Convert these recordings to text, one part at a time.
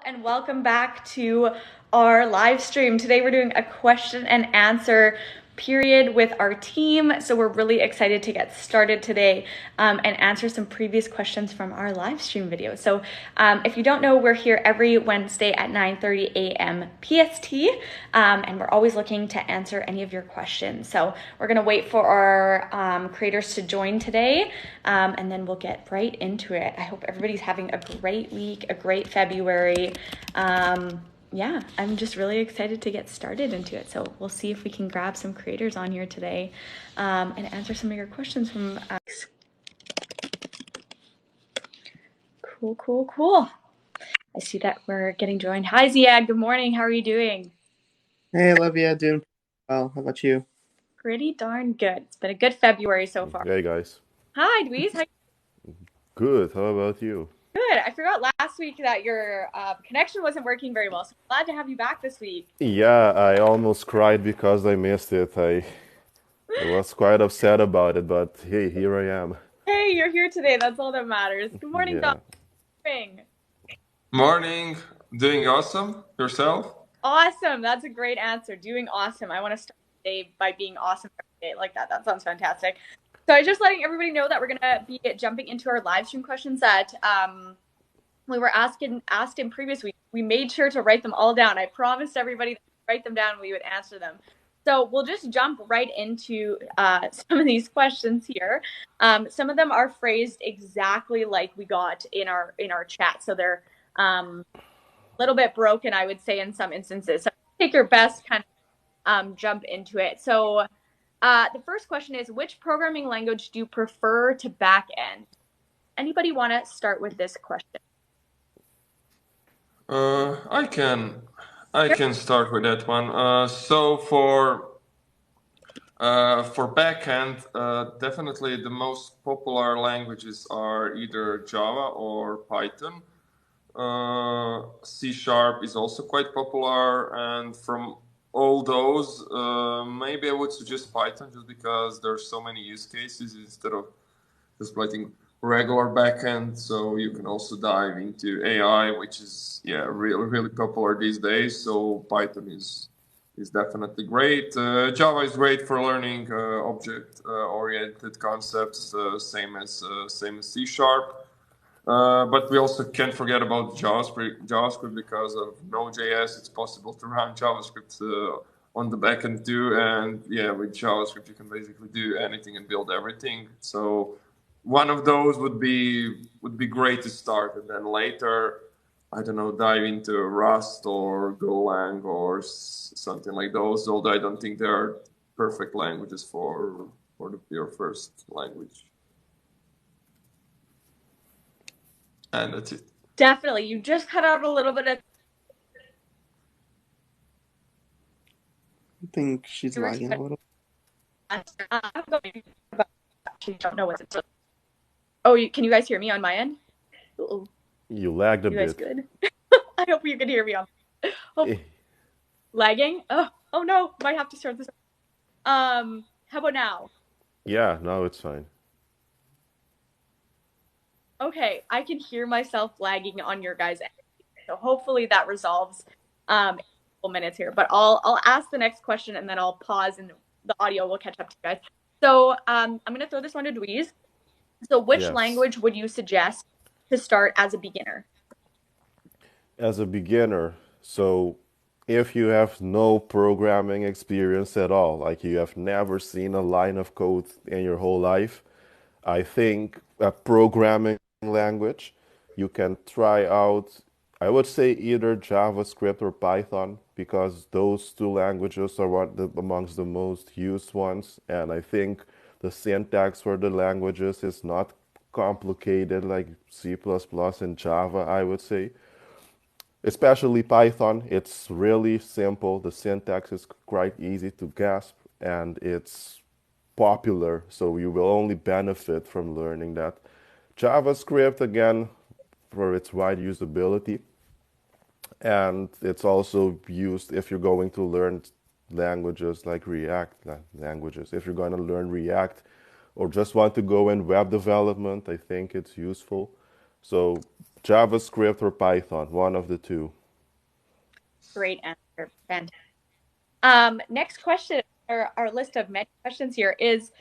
And welcome back to our live stream. Today we're doing a question and answer period with our team. So we're really excited to get started today and answer some previous questions from our live stream video. So if you don't know, we're here every Wednesday at 9:30 a.m. PST, and we're always looking to answer any of your questions. So we're gonna wait for our creators to join today, and then we'll get right into it. I hope everybody's having a great week, a great February. Yeah, I'm just really excited to get started into it. So we'll see if we can grab some creators on here today and answer some of your questions from Cool. I see that we're getting joined. Hi, Ziad. Good morning. How are you doing? Hey, Olivia, doing well. How about you? Pretty darn good. It's been a good February so far. Hey guys. Hi, Dweez. How Good. How about you? good. I forgot last week that your connection wasn't working very well, so I'm glad to have you back this week. Yeah, I almost cried because I missed it. I was quite upset about it, but hey, here I am. Hey, you're here today. That's all that matters. Good morning, Dr. Yeah. Morning. Doing awesome. Yourself? Awesome. That's a great answer. Doing awesome. I want to start the day by being awesome every day like that. That sounds fantastic. So I'm just letting everybody know that we're gonna be jumping into our live stream questions that we were asked in previous week. We made sure to write them all down. I promised everybody that we'd write them down and we would answer them. So we'll just jump right into some of these questions here. Some of them are phrased exactly like we got in our chat, so they're a little bit broken, I would say, in some instances. So take your best kind of jump into it. So the first question is, which programming language do you prefer to backend? Anybody want to start with this question? I can start with that one. So for backend, definitely the most popular languages are either Java or Python. C# is also quite popular, and from all those, maybe I would suggest Python just because there's so many use cases instead of just writing regular backend. So you can also dive into AI, which is really popular these days. So Python is definitely great. Java is great for learning object oriented concepts, same as C#. But we also can't forget about JavaScript because of Node.js. It's possible to run JavaScript on the backend too, and yeah, with JavaScript you can basically do anything and build everything. So one of those would be great to start, and then later, I don't know, dive into Rust or Golang or something like those. Although I don't think they are perfect languages for your first language. And that's it. Definitely. You just cut out a little bit of. I think she's lagging a little. Actually, don't know what's it. Oh, can you guys hear me on my end? Uh-oh. You lagged a You guys bit. good? I hope you can hear me on. Oh, lagging? Oh no, might have to start this. How about now? Yeah, now it's fine. Okay, I can hear myself lagging on your guys' end. So hopefully that resolves in a couple minutes here. But I'll ask the next question and then I'll pause and the audio will catch up to you guys. So I'm gonna throw this one to Dweez. So which Yes. language would you suggest to start as a beginner? As a beginner, so if you have no programming experience at all, like you have never seen a line of code in your whole life, I think a programming language, you can try out, I would say either JavaScript or Python, because those two languages are amongst the most used ones. And I think the syntax for the languages is not complicated like C++ and Java, I would say. Especially Python, it's really simple. The syntax is quite easy to grasp and it's popular, so you will only benefit from learning that. JavaScript, again, for its wide usability, and it's also used if you're going to learn languages like React languages. If you're going to learn React or just want to go in web development, I think it's useful. So JavaScript or Python, one of the two. Great answer. Fantastic. Next question, our list of many questions here is,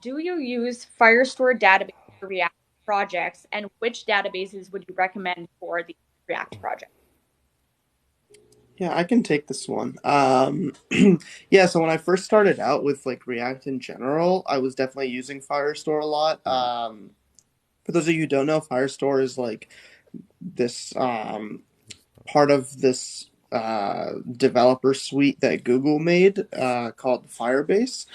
do you use Firestore database for React projects, and which databases would you recommend for the React project? Yeah, I can take this one. Yeah, so when I first started out with like React in general, I was definitely using Firestore a lot. For those of you who don't know, Firestore is like this part of this developer suite that Google made called Firebase.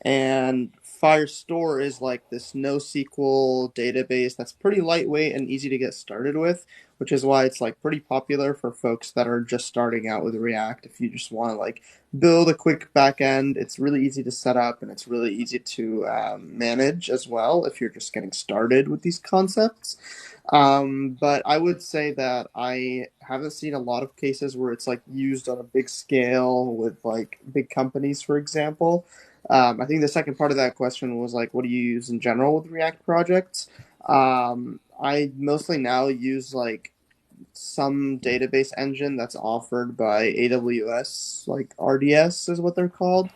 And Firestore is like this NoSQL database that's pretty lightweight and easy to get started with, which is why it's like pretty popular for folks that are just starting out with React. If you just want to like build a quick backend, it's really easy to set up and it's really easy to manage as well if you're just getting started with these concepts. But I would say that I haven't seen a lot of cases where it's like used on a big scale with like big companies, for example. I think the second part of that question was like, what do you use in general with React projects? I mostly now use like some database engine that's offered by AWS, like RDS is what they're called.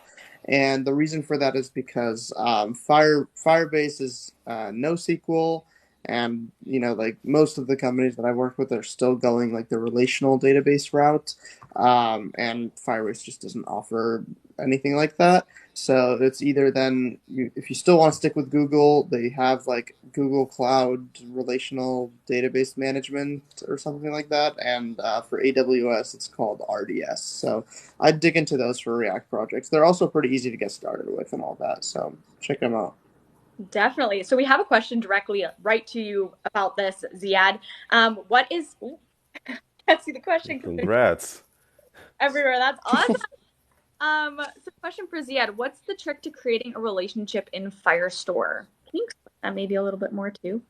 And the reason for that is because Firebase is NoSQL, and like most of the companies that I work with are still going like the relational database route, and Firebase just doesn't offer anything like that. So it's either then if you still want to stick with Google, they have like Google Cloud Relational Database Management or something like that, and for AWS it's called RDS. So I'd dig into those for React projects. They're also pretty easy to get started with and all that. So check them out. Definitely. So we have a question directly right to you about this, Ziad. What is? Ooh, can't see the question because it's Congrats. everywhere. That's awesome. So question for Ziad: what's the trick to creating a relationship in Firestore? Can you explain that maybe a little bit more too?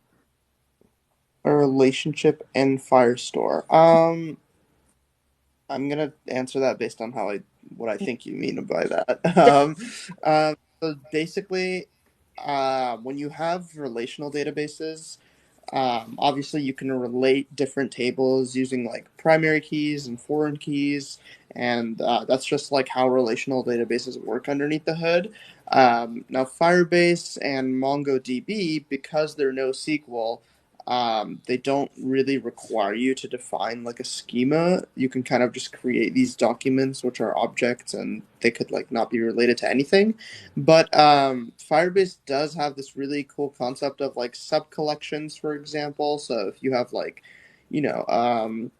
A relationship in Firestore. I'm gonna answer that based on how I what I think you mean by that. So basically, when you have relational databases, obviously you can relate different tables using like primary keys and foreign keys, and that's just like how relational databases work underneath the hood. Now, Firebase and MongoDB, because they're NoSQL, they don't really require you to define like a schema. You can kind of just create these documents, which are objects, and they could like not be related to anything. But Firebase does have this really cool concept of like sub collections, for example. So if you have like, you know,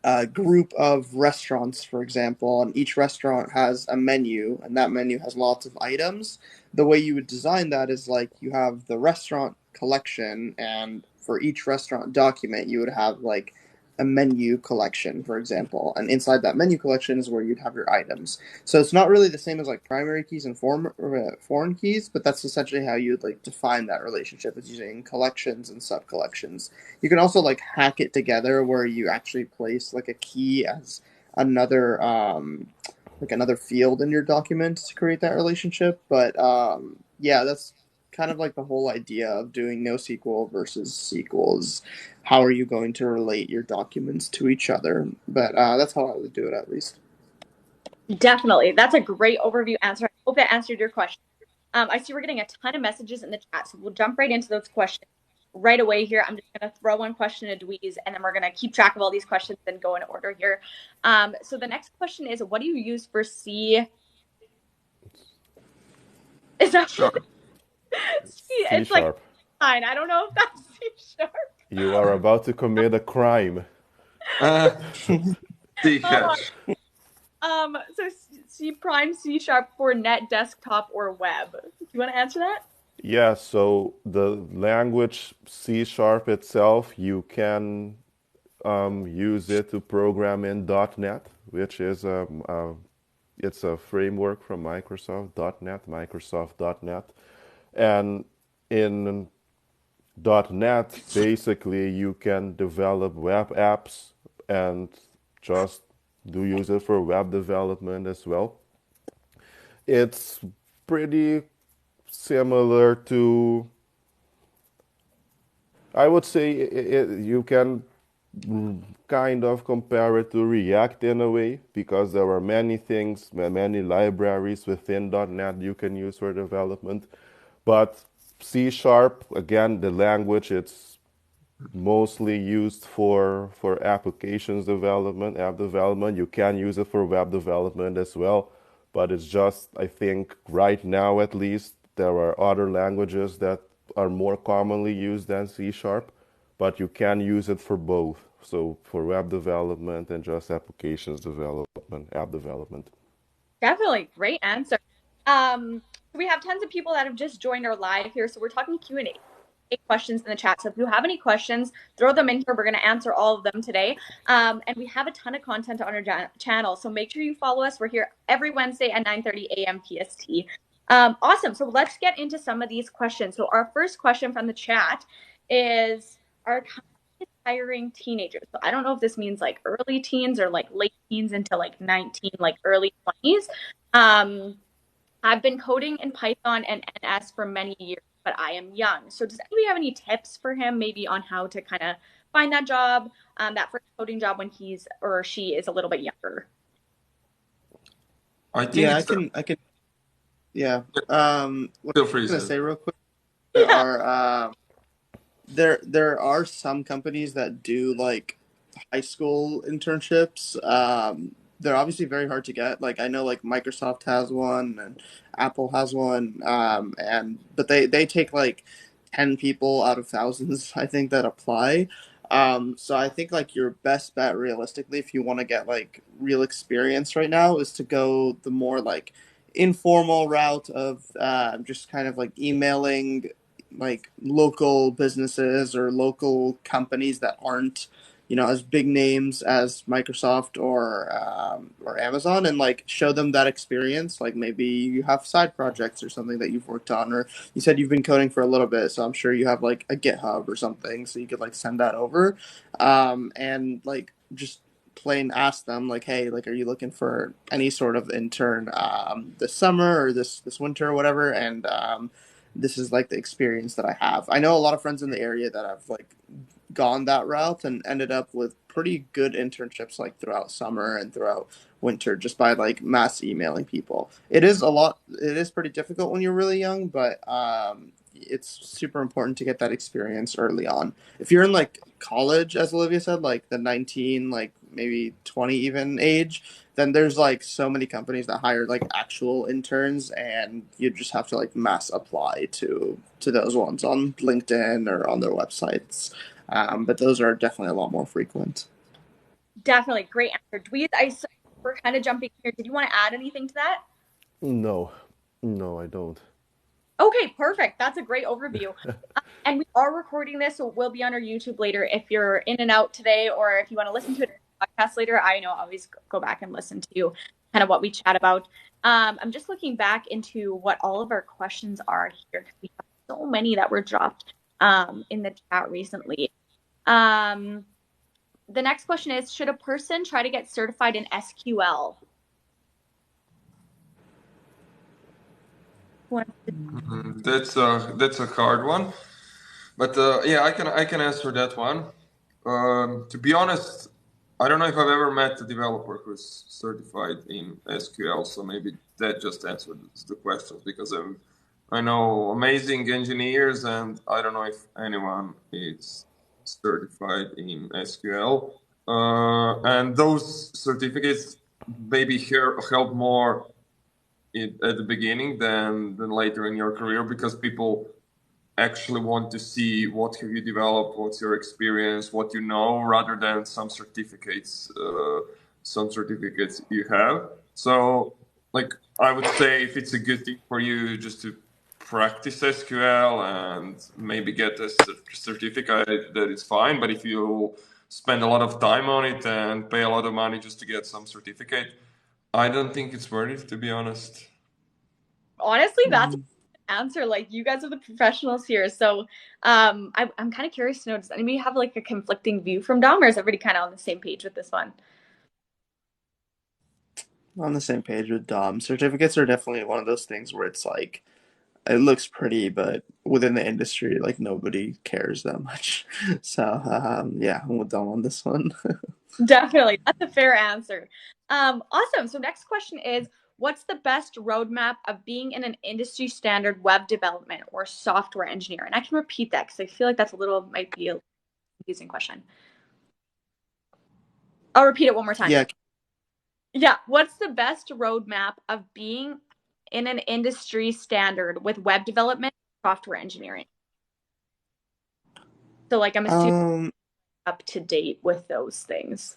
a group of restaurants, for example, and each restaurant has a menu, and that menu has lots of items. The way you would design that is like you have the restaurant collection, and for each restaurant document, you would have like a menu collection, for example, and inside that menu collection is where you'd have your items. So it's not really the same as like primary keys and foreign keys, but that's essentially how you'd like define that relationship, is using collections and sub collections. You can also like hack it together where you actually place like a key as another like another field in your document to create that relationship. But yeah, that's kind of like the whole idea of doing NoSQL versus SQL. How are you going to relate your documents to each other? But that's how I would do it, at least. Definitely. That's a great overview answer. I hope that answered your question. I see we're getting a ton of messages in the chat, so we'll jump right into those questions right away here. I'm just going to throw one question to Dweez, and then we're going to keep track of all these questions and go in order here. So the next question is, what do you use for C? Is that Sure. C? C It's like sharp. fine. I don't know if that's C sharp. You are about to commit a crime. C Oh, hash. so C prime, C sharp for net, desktop, or web. Do you want to answer that? Yeah, so the language C sharp itself, you can use it to program in .NET, which is it's a framework from Microsoft, .NET, Microsoft .NET. And in .NET, basically you can develop web apps and just do use it for web development as well. It's pretty similar to I would say you can kind of compare it to React in a way because there are many things, many libraries within .NET you can use for development. But C Sharp, again, the language, it's mostly used for applications development, app development. You can use it for web development as well, but it's just, I think right now at least, there are other languages that are more commonly used than C Sharp, but you can use it for both. So for web development and just applications development, app development. Definitely, great answer. We have tons of people that have just joined our live here, so we're talking Q&A. Questions in the chat. So if you have any questions, throw them in here. We're going to answer all of them today. And we have a ton of content on our channel, so make sure you follow us. We're here every Wednesday at 9:30 a.m. PST. Awesome. So let's get into some of these questions. So our first question from the chat is, are companies hiring teenagers? So I don't know if this means like early teens or like late teens into like 19, like early 20s. I've been coding in Python and NS for many years, but I am young. So does anybody have any tips for him maybe on how to kind of find that job, that first coding job when he's or she is a little bit younger? I think Yeah, it's I can. Yeah. What feel I free, was gonna Sid. say real quick, there Yeah, are there are some companies that do like high school internships. They're obviously very hard to get. Like I know like Microsoft has one and Apple has one. And but they take like 10 people out of thousands, I think, that apply. So I think like your best bet realistically, if you want to get like real experience right now, is to go the more like informal route of just kind of like emailing like local businesses or local companies that aren't, you know, as big names as Microsoft or Amazon, and like show them that experience. Like maybe you have side projects or something that you've worked on, or you said you've been coding for a little bit, so I'm sure you have like a GitHub or something, so you could like send that over, and like just plain ask them like, hey, like, are you looking for any sort of intern this summer or this winter or whatever, and this is like the experience that I have. I know a lot of friends in the area that have like gone that route and ended up with pretty good internships like throughout summer and throughout winter just by like mass emailing people. It is pretty difficult when you're really young, but it's super important to get that experience early on. If you're in like college, as Olivia said, like the 19, like maybe 20 even age, then there's like so many companies that hire like actual interns, and you just have to like mass apply to those ones on LinkedIn or on their websites. But those are definitely a lot more frequent. definitely great answer. Dweez, we're kind of jumping here. Did you want to add anything to that? No, no, I don't. Okay, perfect. That's a great overview. And we are recording this, so it will be on our YouTube later. If you're in and out today, or if you want to listen to it on the podcast later, I know always go back and listen to kind of what we chat about. I'm just looking back into what all of our questions are here because we have so many that were dropped in the chat recently. The next question is: should a person try to get certified in SQL? That's a hard one, but yeah, I can answer that one. To be honest, I don't know if I've ever met a developer who's certified in SQL, so maybe that just answers the questions because I know amazing engineers, and I don't know if anyone is certified in SQL. And those certificates maybe help more at the beginning than later in your career because people actually want to see what have you developed, what's your experience, what you know, rather than some certificates you have. So, like, I would say if it's a good thing for you just to practice SQL and maybe get a certificate, that is fine. But if you spend a lot of time on it and pay a lot of money just to get some certificate, I don't think it's worth it, to be honest. Honestly, that's an answer. Like, you guys are the professionals here, so I'm kind of curious to know, does anybody have like a conflicting view from Dom, or is everybody kind of on the same page with this one? On the same page with Dom. Certificates are definitely one of those things where it's like, it looks pretty, but within the industry, like nobody cares that much. So yeah, I'm with Dom on this one. Definitely. That's a fair answer. Awesome. So next question is, what's the best roadmap of being in an industry standard web development or software engineer? And I can repeat that because I feel like that's a little, might be a confusing question. I'll repeat it one more time. Yeah. Yeah. What's the best roadmap of being in an industry standard with web development, software engineering? So like I'm assuming Um, up to date with those things.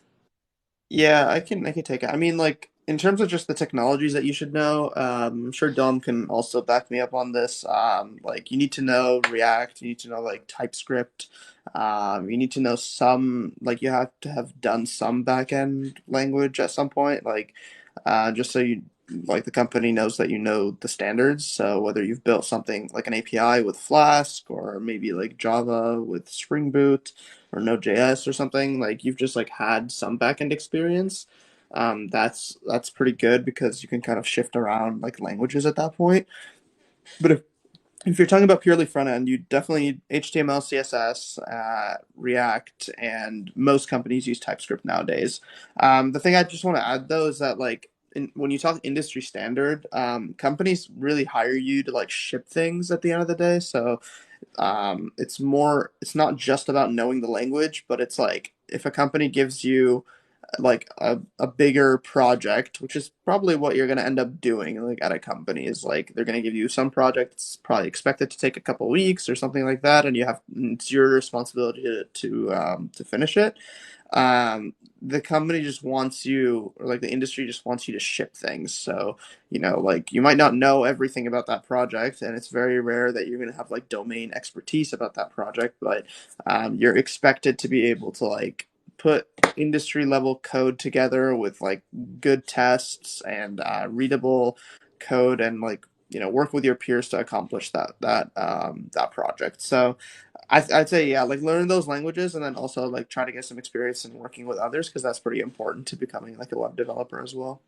Yeah, I can take it. I mean, like in terms of just the technologies that you should know, I'm sure Dom can also back me up on this. Like you need to know React, you need to know like TypeScript, you need to know some like you have to have done some backend language at some point, like just so you like the company knows that you know the standards. So whether you've built something like an API with Flask or maybe like Java with Spring Boot or Node.js or something, like you've just like had some backend experience. That's pretty good because you can kind of shift around like languages at that point. But if you're talking about purely front end, you definitely need HTML, CSS, React, and most companies use TypeScript nowadays. The thing I just want to add though is that like when you talk industry standard, companies really hire you to like ship things at the end of the day. So it's not just about knowing the language, but it's like if a company gives you like a bigger project, which is probably what you're going to end up doing like at a company, is like they're going to give you some project that's probably expected to take a couple weeks or something like that, and it's your responsibility to finish it. The company just wants you, or like the industry just wants you to ship things. So, like you might not know everything about that project, and it's very rare that you're going to have like domain expertise about that project, but you're expected to be able to like put industry level code together with like good tests and readable code and like work with your peers to accomplish that project. So I'd say yeah, like learn those languages and then also like try to get some experience in working with others because that's pretty important to becoming like a web developer as well.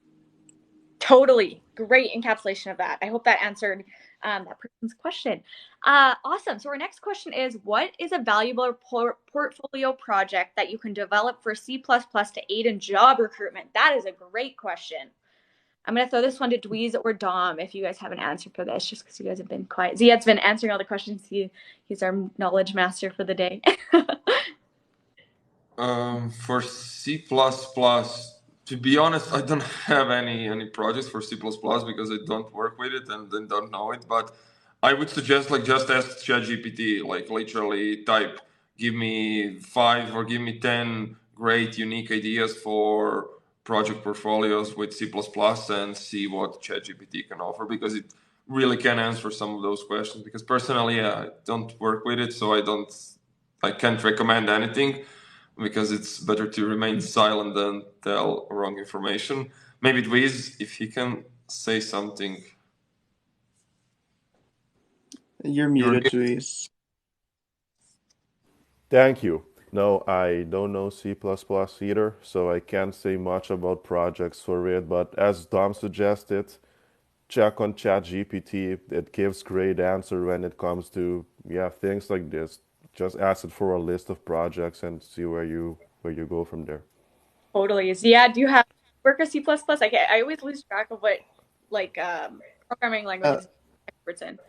Totally. Great encapsulation of that. I hope that answered that person's question. Awesome. So our next question is, what is a valuable portfolio project that you can develop for C++ to aid in job recruitment? That is a great question. I'm going to throw this one to Dweez or Dom if you guys have an answer for this, just because you guys have been quiet. Ziad's been answering all the questions. He's our knowledge master for the day. For C++, to be honest, I don't have any projects for C++ because I don't work with it and then don't know it. But I would suggest like just ask ChatGPT, like literally type, give me 5 or give me 10 great unique ideas for project portfolios with C++ and see what ChatGPT can offer because it really can answer some of those questions. Because personally, yeah, I don't work with it, so I can't recommend anything because it's better to remain silent than tell wrong information. Maybe Dweez, if he can say something. You're You're muted, Luis. Thank you. No, I don't know C++ either, so I can't say much about projects for it, but as Dom suggested, check on ChatGPT. It gives great answer when it comes to yeah, things like this. Just ask it for a list of projects and see where you go from there. Totally. So yeah, do you have work or C++? I always lose track of what like programming Uh, languages experts in.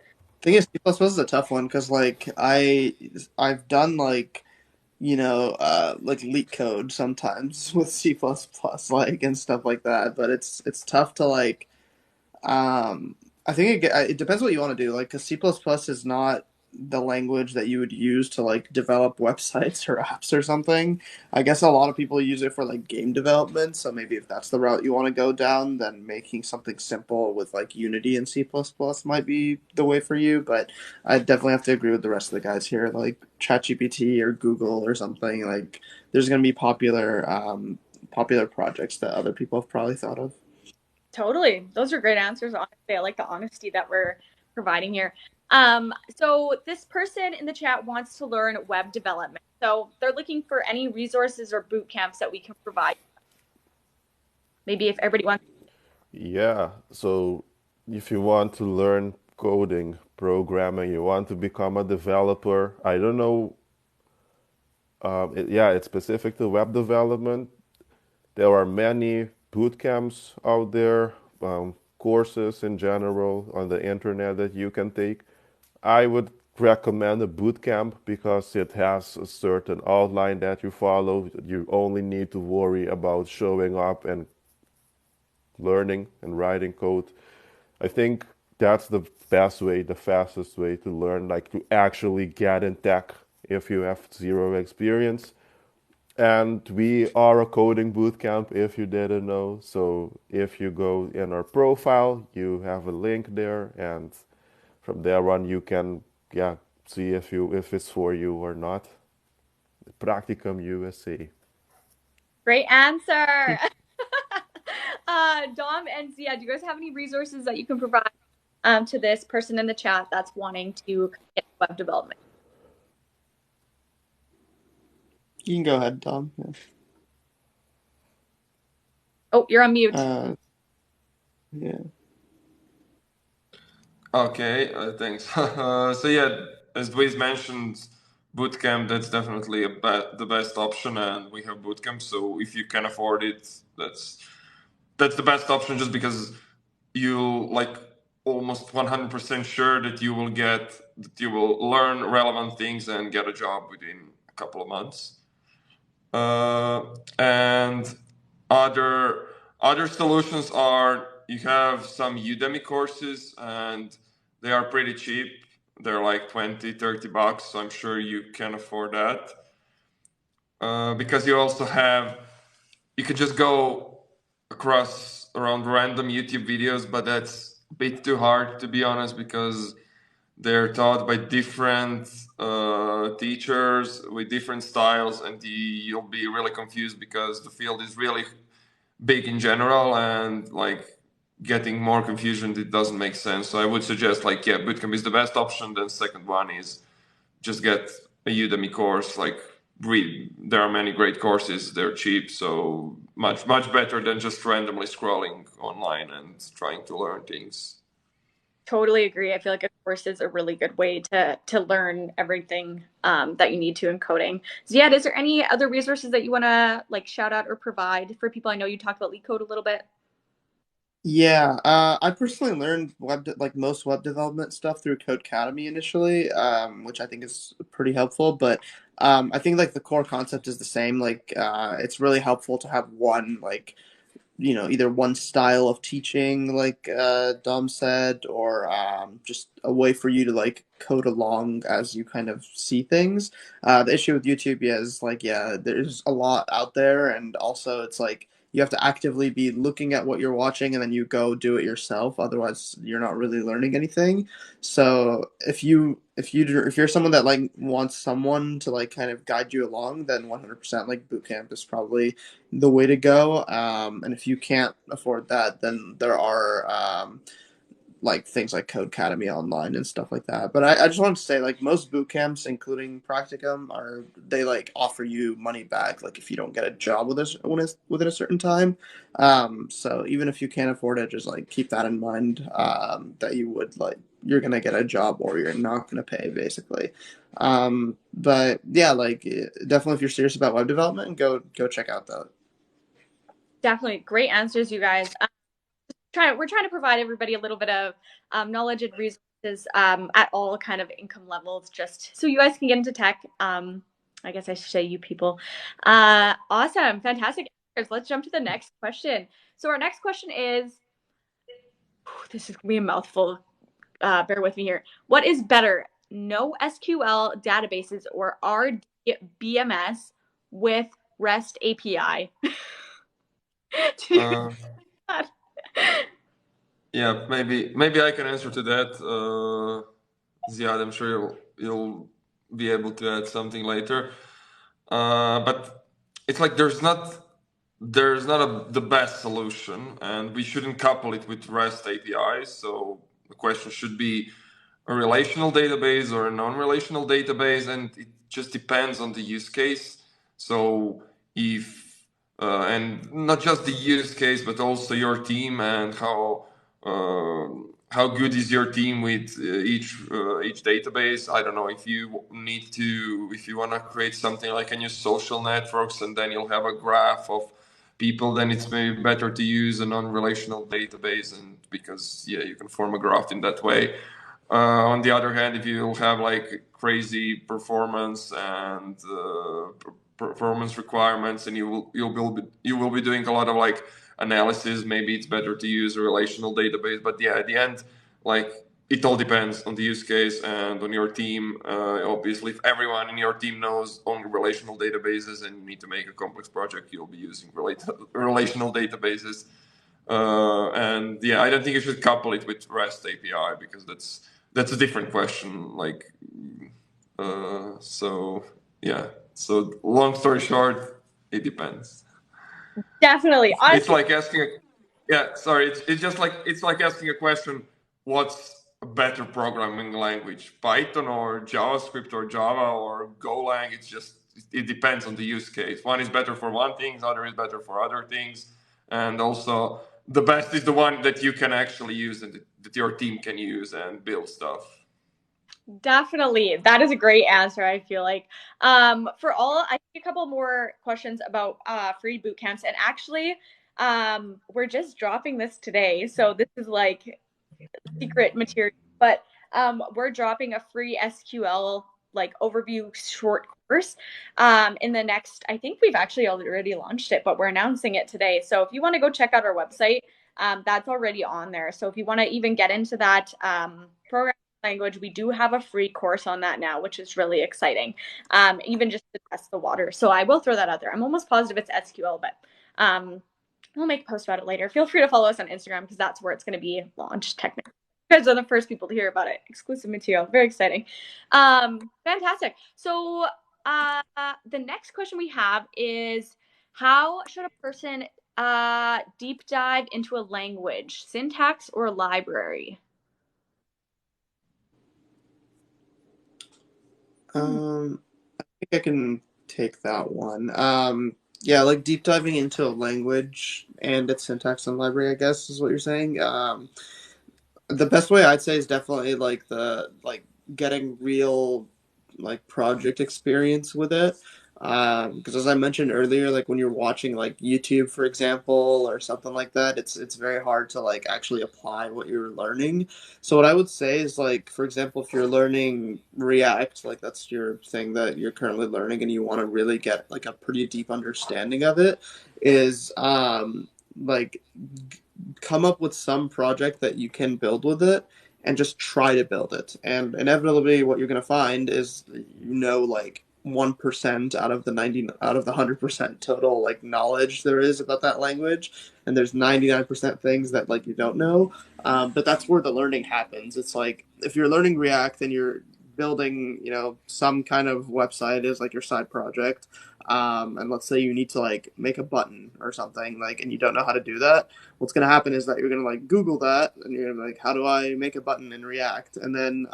thing is, C++ is a tough one because like I've done like like leak code sometimes with C++, like and stuff like that. But it's tough to like. I think it depends what you want to do. Like, because C++ is not the language that you would use to like develop websites or apps or something. I guess a lot of people use it for like game development. So maybe if that's the route you want to go down, then making something simple with like Unity and C++ might be the way for you. But I definitely have to agree with the rest of the guys here. Like ChatGPT or Google or something. Like, there's going to be popular projects that other people have probably thought of. Totally. Those are great answers. Honestly, I like the honesty that we're providing here. So this person in the chat wants to learn web development. So they're looking for any resources or boot camps that we can provide. Maybe if everybody wants. Yeah, so if you want to learn coding programming, you want to become a developer. I don't know. Yeah, it's specific to web development. There are many boot camps out there, courses in general on the internet that you can take. I would recommend a boot camp because it has a certain outline that you follow. You only need to worry about showing up and learning and writing code. I think that's the best way, the fastest way to learn, like to actually get in tech if you have zero experience. And we are a coding bootcamp if you didn't know. So if you go in our profile, you have a link there, and from there on you can see if it's for you or not. Practicum USA. Great answer. Dom and Zia, do you guys have any resources that you can provide to this person in the chat that's wanting to get web development? You can go ahead, Tom. Yeah. Oh, you're on mute. Yeah. Okay, thanks. So yeah, as Dwayne mentioned, bootcamp, that's definitely the best option, and we have bootcamp. So if you can afford it, that's the best option, just because you like almost 100% sure that you will learn relevant things and get a job within a couple of months. And other solutions are, you have some Udemy courses and they are pretty cheap. They're like 20-30 bucks, so I'm sure you can afford that. Because you could just go around random YouTube videos, but that's a bit too hard, to be honest, because they're taught by different teachers with different styles, and you'll be really confused because the field is really big in general, and like getting more confusion, it doesn't make sense. So I would suggest bootcamp is the best option. Then second one is just get a Udemy course. There are many great courses. They're cheap, so much better than just randomly scrolling online and trying to learn things. Totally agree. I feel like a course is a really good way to learn everything that you need to in coding. Ziad, is there any other resources that you want to like shout out or provide for people? I know you talked about LeetCode a little bit. Yeah, I personally learned most web development stuff through Codecademy initially, which I think is pretty helpful. But I think like the core concept is the same. It's really helpful to have one either one style of teaching, like Dom said, or just a way for you to like code along as you kind of see things. The issue with YouTube is there's a lot out there, and also it's like you have to actively be looking at what you're watching, and then you go do it yourself. Otherwise, you're not really learning anything. So if you're someone that like wants someone to like kind of guide you along, then 100% like bootcamp is probably the way to go. And if you can't afford that, then there are like things like Codecademy online and stuff like that. But I just wanted to say, like, most boot camps, including Practicum, they like offer you money back, like if you don't get a job within a certain time. So even if you can't afford it, just like keep that in mind, that you're gonna get a job or you're not gonna pay, basically. But yeah, like definitely if you're serious about web development, go check out that. Definitely great answers, you guys. We're trying to provide everybody a little bit of knowledge and resources at all kind of income levels, just so you guys can get into tech. I guess I should say you people. Awesome, fantastic answers. Let's jump to the next question. So our next question is, this is gonna be a mouthful. Bear with me here. What is better, no SQL databases or RDBMS with REST API? Yeah, maybe I can answer to that. Ziad, I'm sure you'll be able to add something later. But it's like there's not the best solution, and we shouldn't couple it with REST APIs. So the question should be a relational database or a non-relational database, and it just depends on the use case. So if and not just the use case, but also your team and how good is your team with each database. I don't know if you want to create something like a new social networks, and then you'll have a graph of people, then it's maybe better to use a non-relational database, and because you can form a graph in that way. On the other hand, if you have like crazy performance and performance requirements, and you will be doing a lot of like analysis, maybe it's better to use a relational database. But at the end, like, it all depends on the use case and on your team. Obviously, if everyone in your team knows only relational databases and you need to make a complex project, you'll be using relational databases. And I don't think you should couple it with REST API, because that's a different question. Like, so long story short, it depends. Definitely. It's like asking it's like asking a question: what's a better programming language, Python or JavaScript or Java or Golang? It depends on the use case. One is better for one thing, the other is better for other things, and also the best is the one that you can actually use and that your team can use and build stuff. Definitely. That is a great answer, I feel like. For all, I think a couple more questions about free boot camps. And actually, we're just dropping this today. So this is like secret material. But we're dropping a free SQL like overview short course in the next, I think we've actually already launched it, but we're announcing it today. So if you want to go check out our website, that's already on there. So if you want to even get into that program language, we do have a free course on that now, which is really exciting, even just to test the water. So I will throw that out there. I'm almost positive it's SQL, but we'll make a post about it later. Feel free to follow us on Instagram, because that's where it's going to be launched technically. You guys are the first people to hear about it. Exclusive material. Very exciting. Fantastic. So the next question we have is, how should a person deep dive into a language, syntax or library? I think I can take that one. Like deep diving into a language and its syntax and library, I guess is what you're saying. The best way I'd say is definitely like getting real like project experience with it. Because as I mentioned earlier, like when you're watching like YouTube, for example, or something like that, it's very hard to like actually apply what you're learning. So what I would say is, like, for example, if you're learning React, like that's your thing that you're currently learning, and you want to really get like a pretty deep understanding of it, is like come up with some project that you can build with it and just try to build it. And inevitably what you're going to find is, like 1% out of the 100% total like knowledge there is about that language, and there's 99% things that like you don't know. But that's where the learning happens. It's like if you're learning React and you're building, some kind of website is like your side project, and let's say you need to like make a button or something, like, and you don't know how to do that. What's going to happen is that you're going to like Google that, and you're gonna be like, how do I make a button in React? And then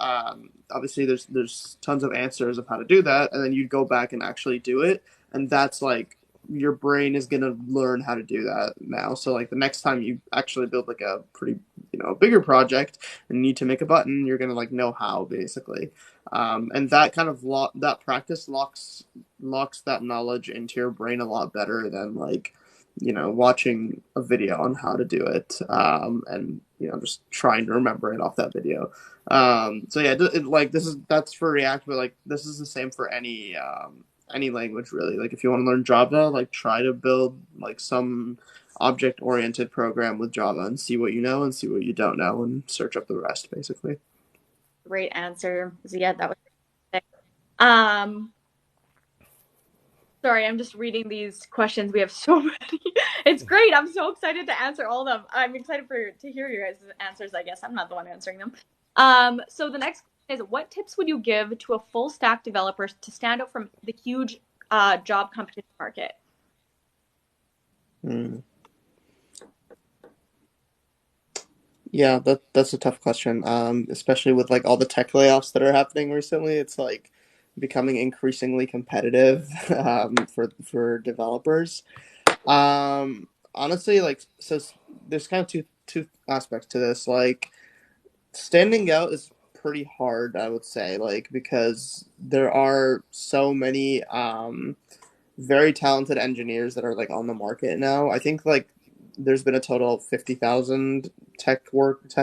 obviously there's tons of answers of how to do that, and then you go back and actually do it, and that's like your brain is going to learn how to do that now. So like the next time you actually build like a pretty bigger project and need to make a button, you're going to like know how, basically. And that kind of that practice locks that knowledge into your brain a lot better than like watching a video on how to do it, and just trying to remember it off that video. So yeah, like that's for React, but like this is the same for any language, really. Like if you want to learn Java, like try to build like some object-oriented program with Java and see what you know and see what you don't know and search up the rest, basically. Great answer. Yeah, that was sorry, I'm just reading these questions. We have so many. It's great. I'm so excited to answer all of them. I'm excited to hear your guys' answers, I guess. I'm not the one answering them. So the next question is, what tips would you give to a full stack developer to stand out from the huge job competition market? Yeah, that's a tough question. Especially with like all the tech layoffs that are happening recently, it's like becoming increasingly competitive for developers. Honestly, like, so there's kind of two aspects to this. Like, standing out is pretty hard, I would say, like because there are so many very talented engineers that are like on the market now. I think like there's been a total of 50,000 tech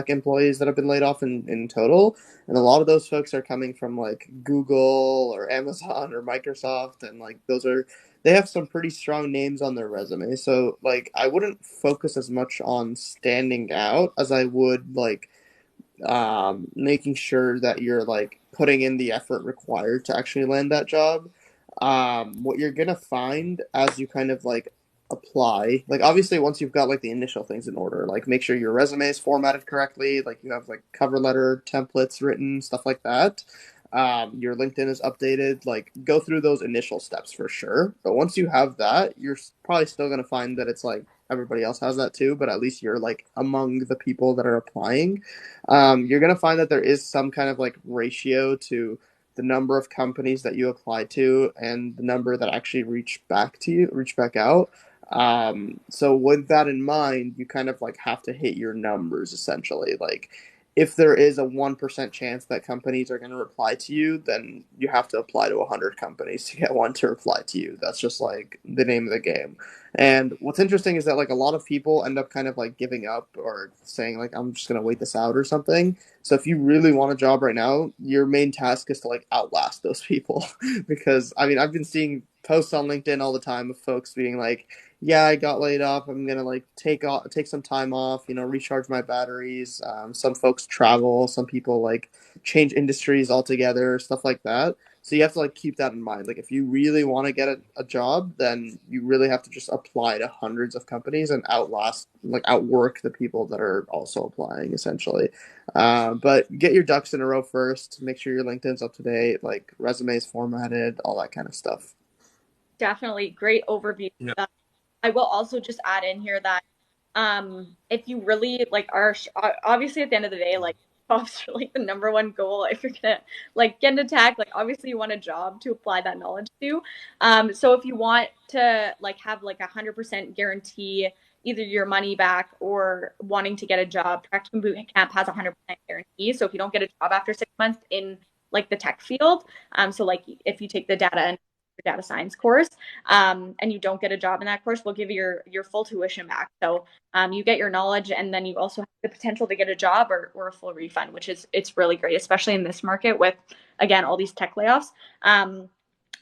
employees that have been laid off in total, and a lot of those folks are coming from like Google or Amazon or Microsoft, and like those are they have some pretty strong names on their resume. So like I wouldn't focus as much on standing out as I would like making sure that you're like putting in the effort required to actually land that job. What you're gonna find as you kind of like apply, like obviously once you've got like the initial things in order, like make sure your resume is formatted correctly, like you have like cover letter templates written, stuff like that. Your LinkedIn is updated. Like go through those initial steps for sure. But once you have that, you're probably still gonna find that it's like everybody else has that too, but at least you're like among the people that are applying. You're going to find that there is some kind of like ratio to the number of companies that you apply to and the number that actually reach back out. So with that in mind, you kind of like have to hit your numbers essentially. Like if there is a 1% chance that companies are going to reply to you, then you have to apply to 100 companies to get one to reply to you. That's just like the name of the game. And what's interesting is that like a lot of people end up kind of like giving up or saying like I'm just gonna wait this out or something. So if you really want a job right now, your main task is to like outlast those people. Because I mean I've been seeing posts on LinkedIn all the time of folks being like, yeah, I got laid off. I'm gonna like take some time off, recharge my batteries. Some folks travel, some people like change industries altogether, stuff like that. So you have to like keep that in mind. Like if you really want to get a job, then you really have to just apply to hundreds of companies and outwork the people that are also applying essentially. But get your ducks in a row first. Make sure your LinkedIn's up to date, like resumes formatted, all that kind of stuff. Definitely great overview. Yeah. I will also just add in here that if you really like are obviously at the end of the day, like jobs are like the number one goal if you're gonna like get into tech. Like obviously you want a job to apply that knowledge to. So if you want to like have like 100% guarantee either your money back or wanting to get a job, Practicum Bootcamp has 100% guarantee. So if you don't get a job after 6 months in like the tech field, so like if you take the data science course, and you don't get a job in that course, we'll give you your full tuition back. So you get your knowledge, and then you also have the potential to get a job or a full refund, which is it's really great, especially in this market with again all these tech layoffs.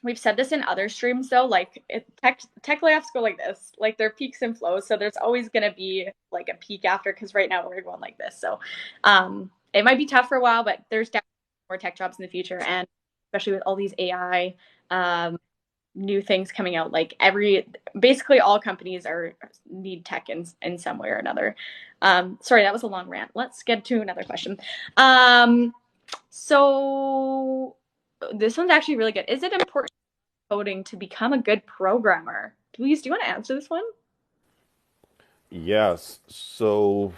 We've said this in other streams though, like tech layoffs go like this, like they're peaks and flows. So there's always going to be like a peak after, because right now we're going like this. So it might be tough for a while, but there's definitely more tech jobs in the future, and especially with all these AI new things coming out. Like basically all companies need tech in some way or another. Sorry, that was a long rant. Let's get to another question. So this one's actually really good. Is it important coding to become a good programmer? Louise, do you want to answer this one? Yes. So,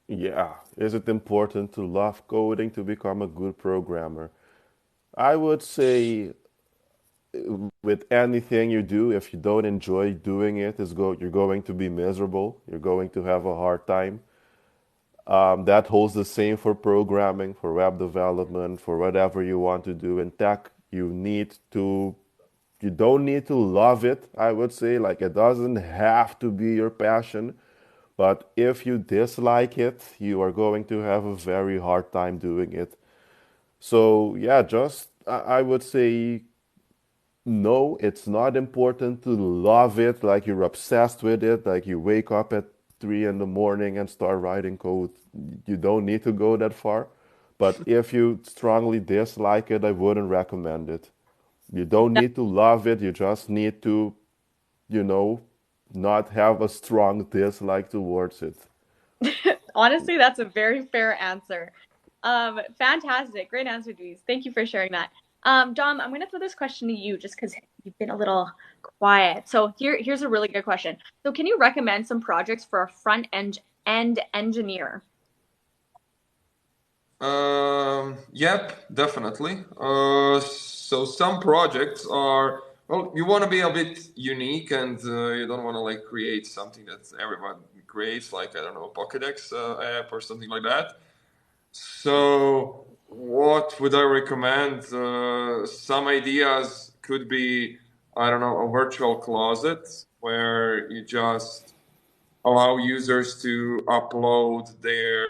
yeah, is it important to love coding to become a good programmer? I would say with anything you do, if you don't enjoy doing it, you're going to be miserable. You're going to have a hard time. That holds the same for programming, for web development, for whatever you want to do in tech. You don't need to love it, I would say. Like it doesn't have to be your passion, but if you dislike it, you are going to have a very hard time doing it. So yeah, I would say no, it's not important to love it, like you're obsessed with it, like you wake up at 3 in the morning and start writing code. You don't need to go that far. But if you strongly dislike it, I wouldn't recommend it. You don't need to love it, you just need to, you know, not have a strong dislike towards it. Honestly, that's a very fair answer. Fantastic. Great answer, Louise. Thank you for sharing that. Dom, I'm going to throw this question to you just because you've been a little quiet. So here's a really good question. So can you recommend some projects for a front end engineer? Yep, definitely. So some projects are, well, you want to be a bit unique, and you don't want to like create something that everyone creates, like I don't know, Pokédex app or something like that. So what would I recommend? Some ideas could be, I don't know, a virtual closet where you just allow users to upload their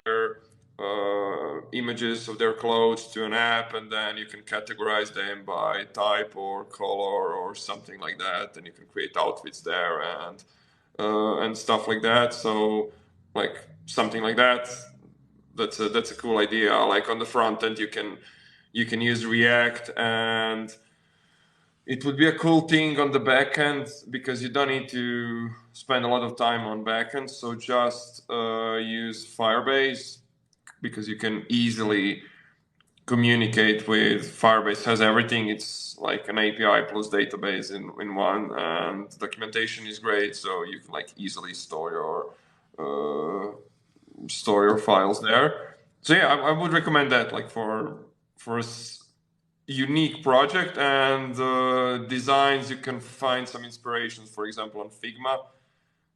images of their clothes to an app, and then you can categorize them by type or color or something like that, and you can create outfits there and stuff like that. So like something like that. That's a cool idea. Like on the front end, you can use React, and it would be a cool thing on the back end because you don't need to spend a lot of time on backend. So just use Firebase because you can easily communicate with Firebase. Has everything. It's like an API plus database in one, and documentation is great. So you can like easily store your files there. So yeah, I would recommend that like for a unique project and designs. You can find some inspirations, for example, on Figma.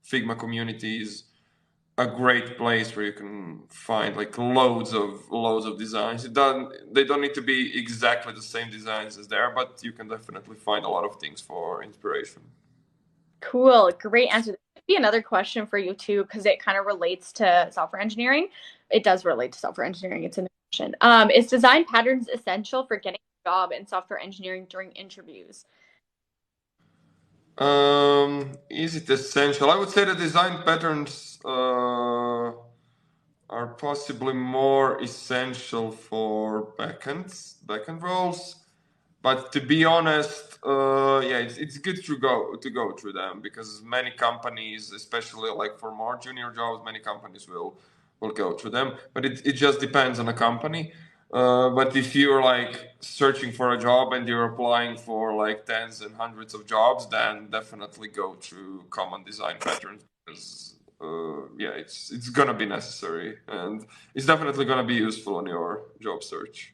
Figma community is a great place where you can find like loads of designs. They don't need to be exactly the same designs as there, but you can definitely find a lot of things for inspiration. Cool. Great answer. There could be another question for you too, because it kind of relates to software engineering. It does relate to software engineering. It's in the question. Is design patterns essential for getting a job in software engineering during interviews? Is it essential? I would say the design patterns are possibly more essential for backend roles. But to be honest, yeah, it's good to go through them because many companies, especially like for more junior jobs, many companies will go through them. But it just depends on the company. But if you're like searching for a job and you're applying for like tens and hundreds of jobs, then definitely go through common design patterns because yeah, it's gonna be necessary and it's definitely gonna be useful on your job search.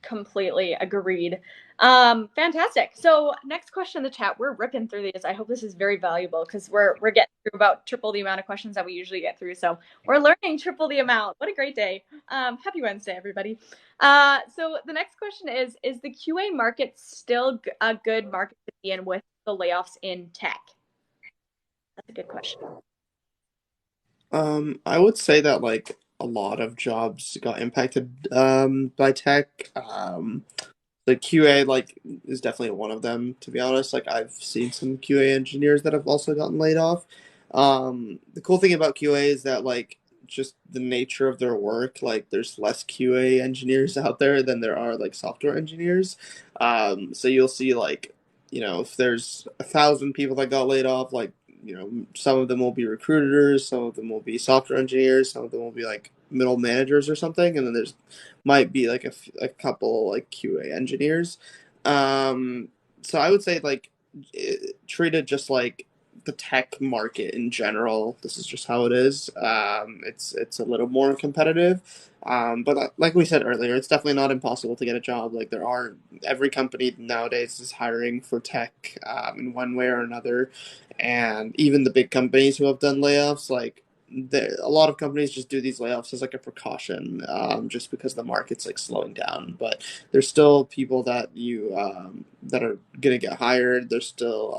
Completely agreed. Fantastic. So next question in the chat. We're ripping through these. I hope this is very valuable because we're getting through about triple the amount of questions that we usually get through. So we're learning triple the amount. What a great day. Happy Wednesday, everybody. So the next question is the QA market still a good market to be in with the layoffs in tech? That's a good question. I would say that like a lot of jobs got impacted by tech. The QA like is definitely one of them, to be honest. Like I've seen some QA engineers that have also gotten laid off. The cool thing about QA is that like just the nature of their work, like there's less QA engineers out there than there are like software engineers. So you'll see like, if there's 1,000 people that got laid off, like, some of them will be recruiters, some of them will be software engineers, some of them will be like middle managers or something, and then there's might be like a couple like QA engineers. So I would say like treat it just like the tech market in general. This is just how it is. It's a little more competitive, but like we said earlier, it's definitely not impossible to get a job. Like every company nowadays is hiring for tech in one way or another, and even the big companies who have done layoffs, like a lot of companies just do these layoffs as like a precaution, just because the market's like slowing down. But there's still people that are gonna get hired. There's still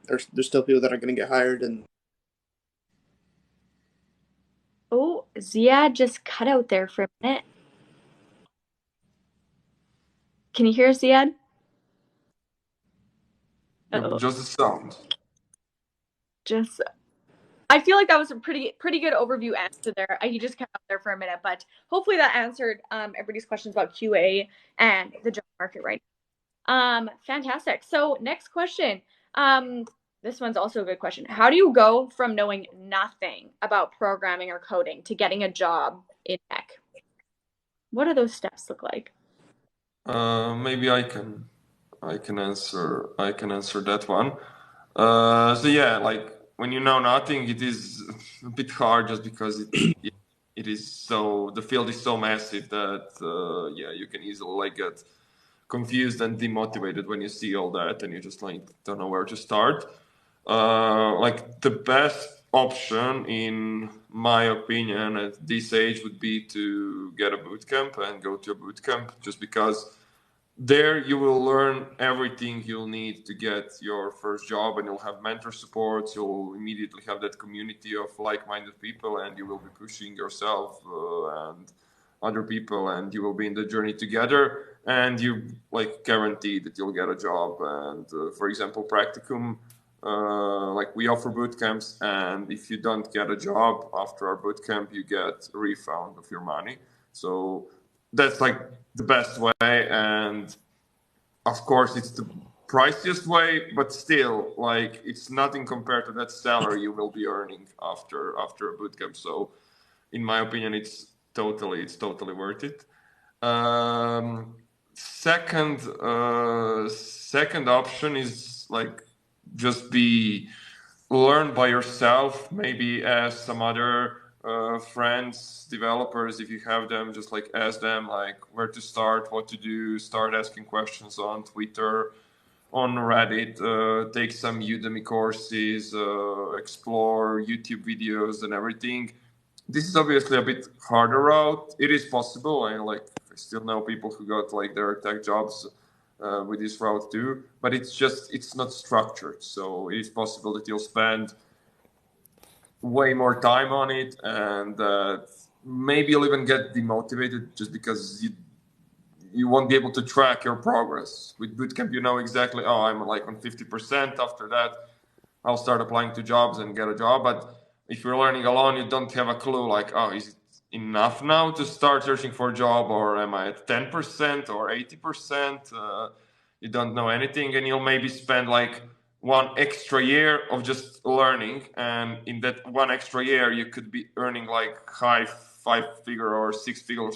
people that are gonna get hired, and Oh, Ziad just cut out there for a minute. Can you hear us, Ziad? Uh-oh. Just the sound. Just I feel like that was a pretty good overview answer there. He just cut out there for a minute, but hopefully that answered everybody's questions about QA and the job market right now. Fantastic. So next question. This one's also a good question. How do you go from knowing nothing about programming or coding to getting a job in tech? What do those steps look like? Maybe I can answer that one. So yeah, like when you know nothing, it is a bit hard just because it is so, the field is so massive that yeah, you can easily like get confused and demotivated when you see all that and you just like don't know where to start. Like the best option, in my opinion, at this age would be to get a bootcamp and go to a bootcamp, just because there you will learn everything you'll need to get your first job, and you'll have mentor support. You'll immediately have that community of like-minded people, and you will be pushing yourself and other people, and you will be in the journey together, and you like guarantee that you'll get a job. And for example, practicum, like we offer boot camps, and if you don't get a job after our boot camp, you get a refund of your money. So that's like the best way, and of course it's the priciest way, but still, like, it's nothing compared to that salary you will be earning after a boot camp. So in my opinion, it's totally worth it. Second option is like just be learn by yourself. Maybe ask some other friends, developers, if you have them. Just like ask them like where to start, what to do. Start asking questions on Twitter, on Reddit. Take some Udemy courses, explore YouTube videos and everything. This is obviously a bit harder route. It is possible, and like I still know people who got like their tech jobs with this route too. But it's not structured, so it is possible that you'll spend way more time on it, and maybe you'll even get demotivated just because you won't be able to track your progress. With bootcamp, you know exactly, oh, I'm like on 50%. After that, I'll start applying to jobs and get a job. But if you're learning alone, you don't have a clue like, oh, is it enough now to start searching for a job, or am I at 10% or 80%? You don't know anything, and you'll maybe spend like one extra year of just learning, and in that one extra year you could be earning like high five-figure or six-figure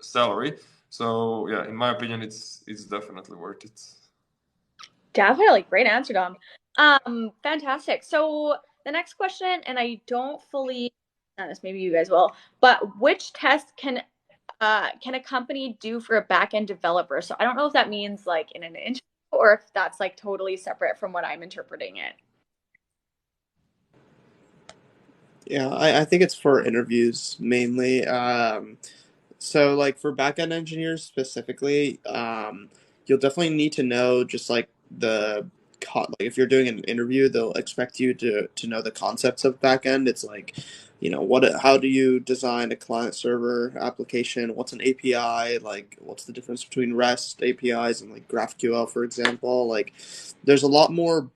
salary. So yeah, in my opinion, it's definitely worth it. Definitely. Great answer, Dom. Fantastic. So the next question, and I don't fully understand this, maybe you guys will, but which test can a company do for a backend developer? So I don't know if that means like in an interview or if that's like totally separate from what I'm interpreting it. Yeah, I think it's for interviews mainly. So like for backend engineers specifically, you'll definitely need to know just like like if you're doing an interview, they'll expect you to know the concepts of backend. It's like, how do you design a client server application? What's an API? Like, what's the difference between REST APIs and like GraphQL, for example? Like, there's a lot more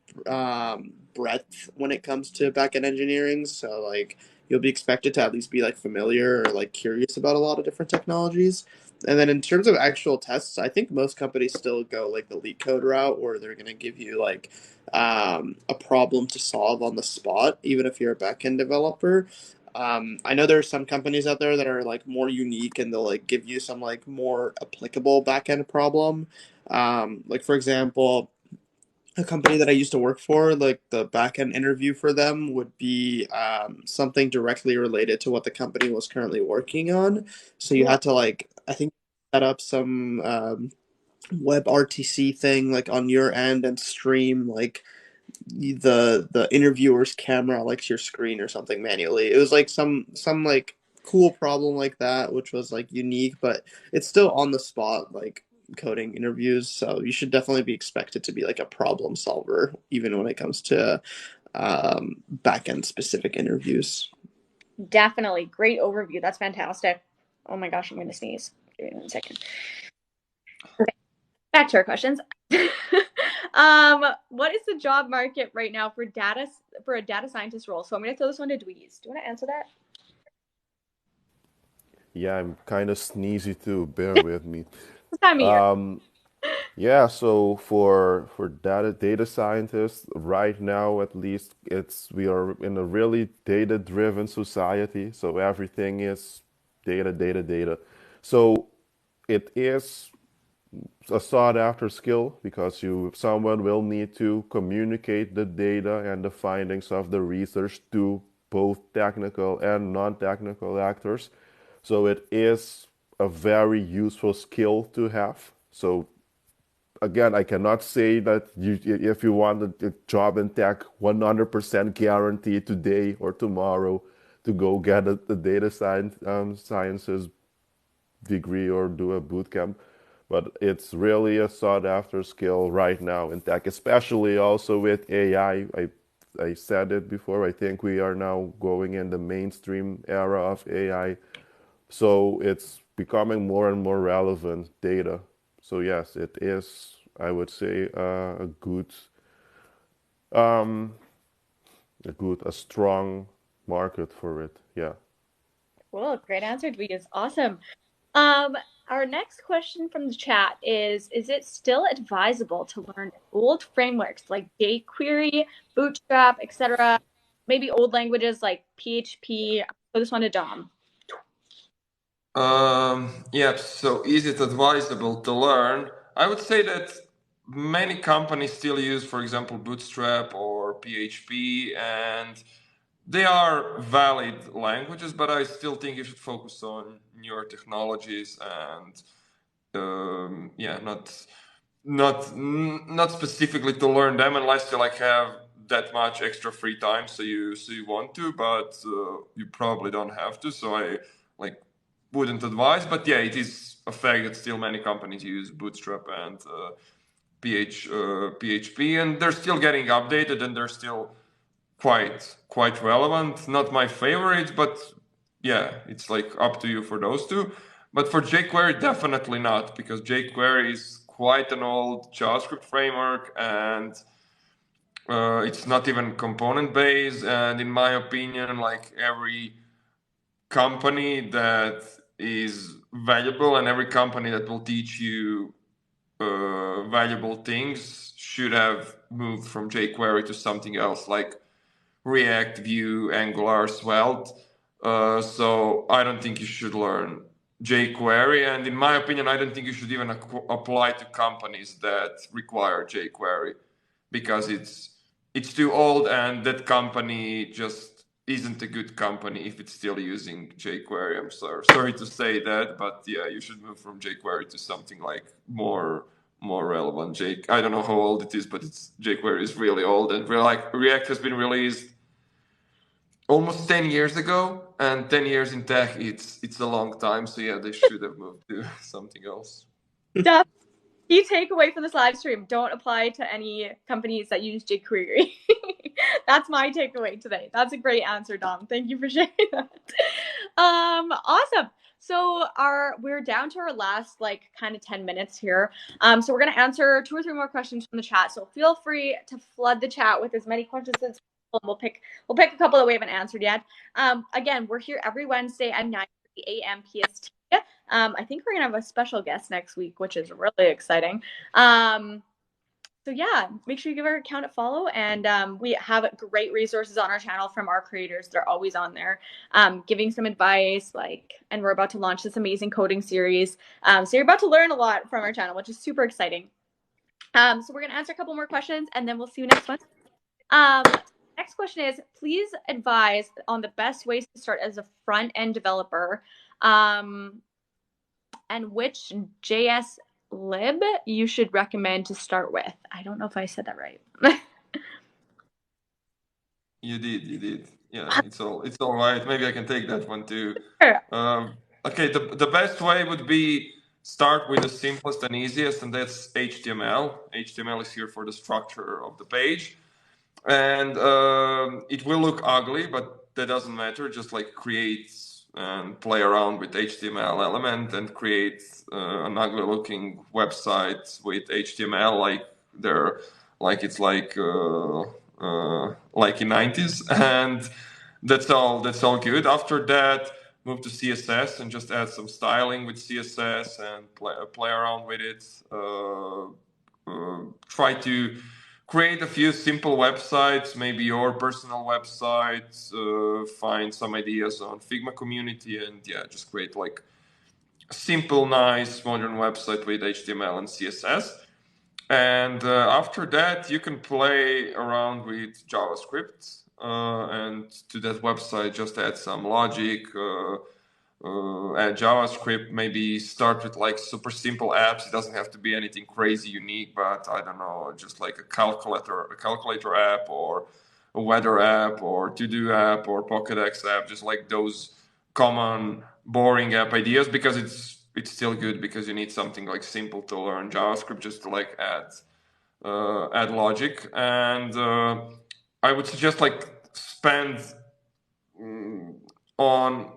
breadth when it comes to backend engineering. So like you'll be expected to at least be like familiar or like curious about a lot of different technologies. And then in terms of actual tests, I think most companies still go like the leak code route, where they're going to give you like a problem to solve on the spot, even if you're a backend developer. I know there are some companies out there that are like more unique, and they'll like give you some like more applicable backend problem. Like for example, a company that I used to work for, like the backend interview for them would be something directly related to what the company was currently working on. So you had to like, I think, set up some web RTC thing like on your end and stream like the interviewer's camera like to your screen or something manually. It was like some like cool problem like that, which was like unique, but it's still on the spot like coding interviews. So you should definitely be expected to be like a problem solver, even when it comes to back end specific interviews. Definitely. Great overview. That's fantastic. Oh my gosh, I'm going to sneeze. Give me 1 second. Okay. Back to our questions. What is the job market right now for a data scientist role? So I'm going to throw this one to Dweez. Do you want to answer that? Yeah, I'm kind of sneezy too. Bear with me. This time of year. Yeah, so for data scientists right now, at least, it's we are in a really data-driven society. So everything is data, data, data. So it is a sought after skill because someone will need to communicate the data and the findings of the research to both technical and non-technical actors. So it is a very useful skill to have. So again, I cannot say that if you want a job in tech, 100% guaranteed today or tomorrow to go get a data sciences degree or do a boot camp. But it's really a sought after skill right now in tech, especially also with AI. I said it before, I think we are now going in the mainstream era of AI. So it's becoming more and more relevant data. So yes, it is, I would say, um, a strong market for it. Yeah. Cool, great answer, Dweez. Awesome. Um, our next question from the chat is it still advisable to learn old frameworks like jQuery, Bootstrap, etc.? Maybe old languages like PHP. So this one to Dom. Yeah, so is it advisable to learn? I would say that many companies still use, for example, Bootstrap or PHP, and they are valid languages, but I still think you should focus on newer technologies and yeah, not specifically to learn them unless you like have that much extra free time, so you want to, but you probably don't have to. So I like wouldn't advise, but yeah, it is a fact that still many companies use Bootstrap and PHP, and they're still getting updated, and they're still quite relevant. Not my favorite, but yeah, it's like up to you for those two. But for jQuery, definitely not, because jQuery is quite an old JavaScript framework, and it's not even component based. And in my opinion, like every company that is valuable and every company that will teach you valuable things should have moved from jQuery to something else, like React, Vue, Angular, Svelte. So I don't think you should learn jQuery, and in my opinion, I don't think you should even apply to companies that require jQuery, because it's too old, and that company just isn't a good company if it's still using jQuery. I'm sorry to say that, but yeah, you should move from jQuery to something like more relevant. I don't know how old it is, but jQuery is really old, and like React has been released almost 10 years ago, and 10 years in tech, it's a long time. So yeah, they should have moved to something else. Key takeaway from this live stream: don't apply to any companies that use jQuery. That's my takeaway today. That's a great answer, Dom. Thank you for sharing that. Awesome. So we're down to our last like kind of 10 minutes here. So we're gonna answer 2 or 3 more questions from the chat. So feel free to flood the chat with as many questions as possible. We'll pick a couple that we haven't answered yet. Again, we're here every Wednesday at 9:30 a.m. PST. I think we're gonna have a special guest next week, which is really exciting. So yeah, make sure you give our account a follow, and we have great resources on our channel from our creators. They're always on there, giving some advice, and we're about to launch this amazing coding series. So you're about to learn a lot from our channel, which is super exciting. So we're gonna answer a couple more questions, and then we'll see you next one. Next question is, please advise on the best ways to start as a front-end developer, and which JS LIB you should recommend to start with. I don't know if I said that right. You did. Yeah, it's all right. Maybe I can take that one too. Sure. Okay, the best way would be start with the simplest and easiest, and that's HTML. HTML is here for the structure of the page, and it will look ugly, but that doesn't matter. Just like create and play around with HTML element and create an ugly looking website with HTML it's like in 90s, and that's all good. After that, move to CSS and just add some styling with CSS and play around with it. Try to create a few simple websites, maybe your personal websites. Find some ideas on Figma community, and yeah, just create like a simple, nice, modern website with HTML and CSS. And after that, you can play around with JavaScript, and to that website just add some logic, add JavaScript, maybe start with like super simple apps. It doesn't have to be anything crazy unique, but I don't know, just like a calculator app, or a weather app, or to-do app, or Pokédex app, just like those common boring app ideas, because it's still good, because you need something like simple to learn JavaScript, just to like add logic. And I would suggest like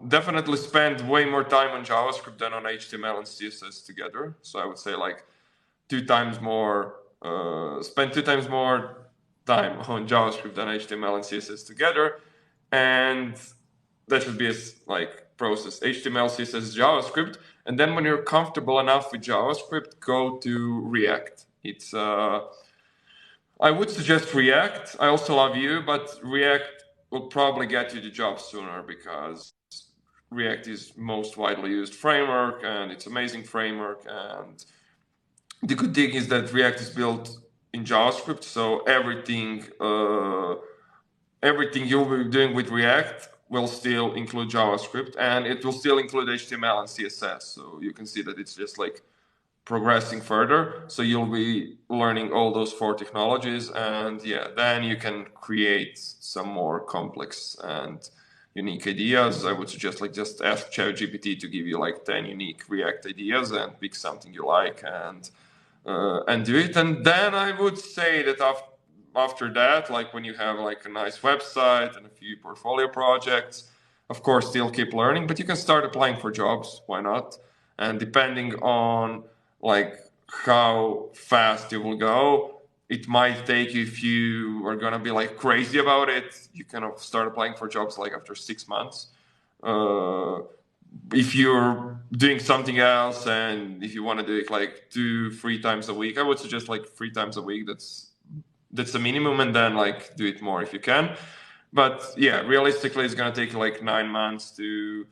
definitely spend way more time on JavaScript than on HTML and CSS together. So I would say like spend 2 times more time on JavaScript than HTML and CSS together. And that should be a like process: HTML, CSS, JavaScript. And then when you're comfortable enough with JavaScript, go to React. I would suggest React. I also love Vue, but React will probably get you the job sooner, because React is most widely used framework, and it's amazing framework. And the good thing is that React is built in JavaScript, so everything you'll be doing with React will still include JavaScript, and it will still include HTML and CSS. So you can see that it's just like progressing further. So you'll be learning all those 4 technologies, and yeah, then you can create some more complex and unique ideas. I would suggest like just ask ChatGPT to give you like 10 unique React ideas, and pick something you like, and do it. And then I would say that after that, like when you have like a nice website and a few portfolio projects, of course still keep learning, but you can start applying for jobs. Why not? And depending on like how fast you will go, it might take you, if you are gonna be like crazy about it, you kind of start applying for jobs like after 6 months. If you're doing something else, and if you want to do it like 2-3 times a week, I would suggest like 3 times a week. That's the minimum, and then like do it more if you can. But yeah, realistically, it's gonna take like 9 months to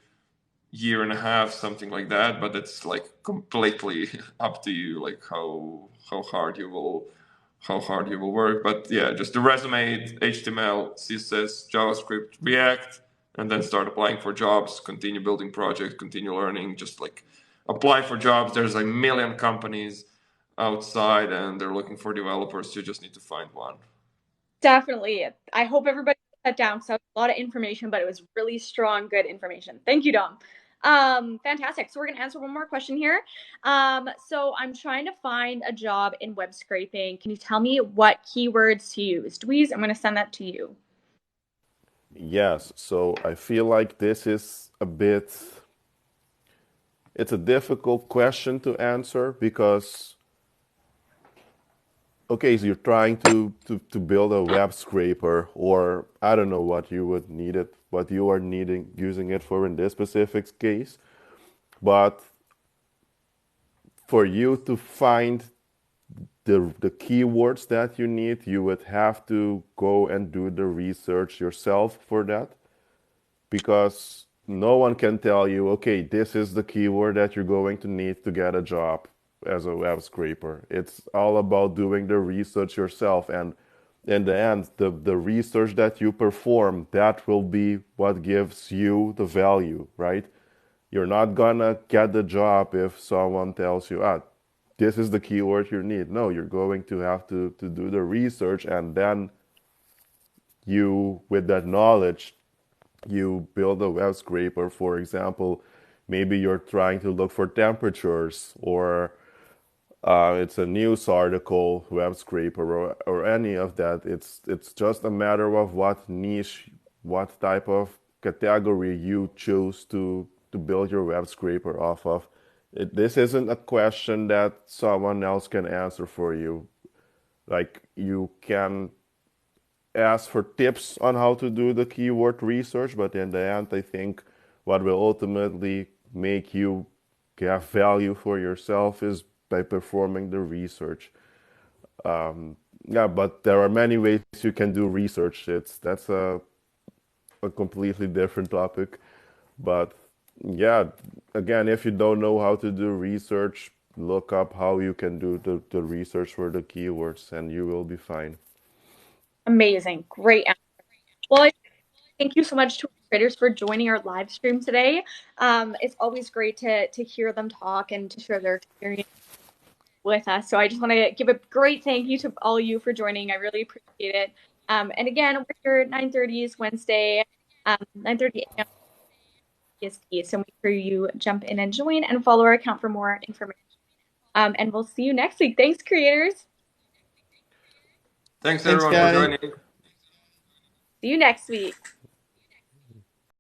year and a half, something like that. But it's like completely up to you, like how hard you will work. But yeah, just the resume: HTML, CSS, JavaScript, React, and then start applying for jobs. Continue building projects, continue learning. Just like apply for jobs. There's a million companies outside, and they're looking for developers. You just need to find one. Definitely. I hope everybody put that down, because that was a lot of information, but it was really strong, good information. Thank you, Dom. Fantastic. So we're gonna answer one more question here. So I'm trying to find a job in web scraping. Can you tell me what keywords to use? Dweez, I'm gonna send that to you. Yes, so I feel like this is it's a difficult question to answer, because okay, so you're trying to build a web scraper, or I don't know what you would need it, what you are using it for in this specific case. But for you to find the keywords that you need, you would have to go and do the research yourself for that, because no one can tell you, okay, this is the keyword that you're going to need to get a job as a web scraper. It's all about doing the research yourself, and in the end, the research that you perform, that will be what gives you the value, right? You're not gonna get the job if someone tells you, this is the keyword you need. No, you're going to have to do the research, and then you, with that knowledge, you build a web scraper. For example, maybe you're trying to look for temperatures, or it's a news article web scraper, or any of that. It's just a matter of what niche, what type of category you choose to build your web scraper off of. This isn't a question that someone else can answer for you. Like, you can ask for tips on how to do the keyword research, but in the end, I think what will ultimately make you have value for yourself is by performing the research. Yeah, but there are many ways you can do research. That's a completely different topic. But yeah, again, if you don't know how to do research, look up how you can do the research for the keywords, and you will be fine. Amazing. Great answer. Well, thank you so much to creators for joining our live stream today. It's always great to hear them talk and to share their experience with us. So I just want to give a great thank you to all you for joining. I really appreciate it. And again, we're here at 9:30 Wednesday, 9:30 a.m. EST. So make sure you jump in and join and follow our account for more information. And we'll see you next week. Thanks, creators. Thanks everyone for joining. See you next week.